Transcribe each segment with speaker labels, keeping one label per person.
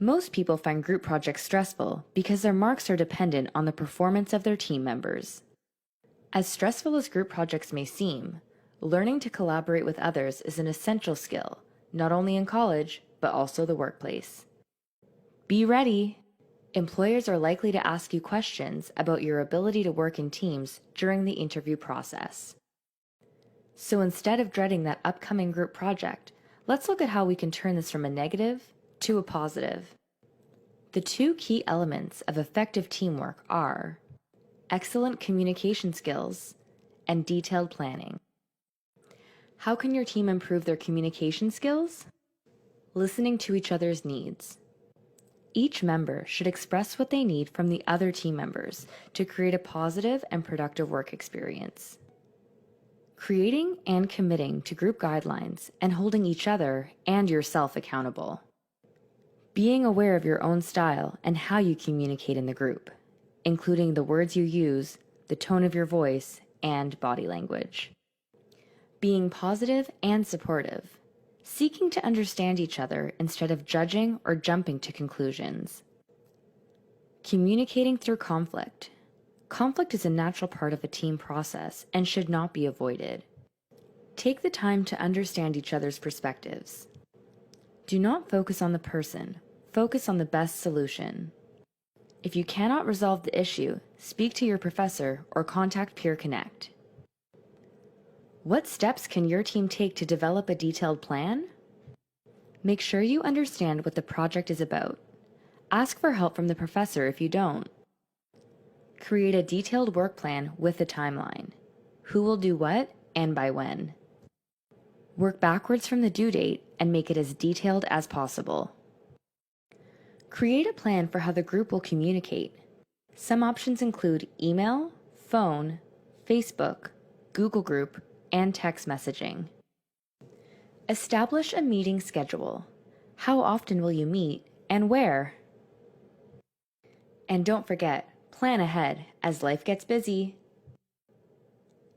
Speaker 1: Most people find group projects stressful because their marks are dependent on the performance of their team members. As stressful as group projects may seem, learning to collaborate with others is an essential skill, not only in college, but also the workplace. Be ready! Employers are likely to ask you questions about your ability to work in teams during the interview process. So instead of dreading that upcoming group project, let's look at how we can turn this from a negative to a positive. The two key elements of effective teamwork are excellent communication skills and detailed planning. How can your team improve their communication skills? Listening to each other's needs. Each member should express what they need from the other team members to create a positive and productive work experience. Creating and committing to group guidelines and holding each other and yourself accountable. Being aware of your own style and how you communicate in the group, including the words you use, the tone of your voice, and body language. Being positive and supportive, seeking to understand each other instead of judging or jumping to conclusions. Communicating through conflict. Conflict is a natural part of a team process and should not be avoided. Take the time to understand each other's perspectives. Do not focus on the person, focus on the best solution. If you cannot resolve the issue, speak to your professor or contact Peer Connect. What steps can your team take to develop a detailed plan? Make sure you understand what the project is about. Ask for help from the professor if you don't. Create a detailed work plan with a timeline. Who will do what and by when? Work backwards from the due date and make it as detailed as possible. Create a plan for how the group will communicate. Some options include email, phone, Facebook, Google Group, and text messaging. Establish a meeting schedule. How often will you meet and where? And don't forget, plan ahead as life gets busy.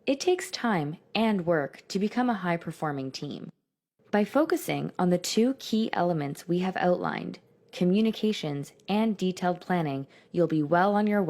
Speaker 1: It takes time and work to become a high-performing team. By focusing on the two key elements we have outlined, communications and detailed planning, you'll be well on your way.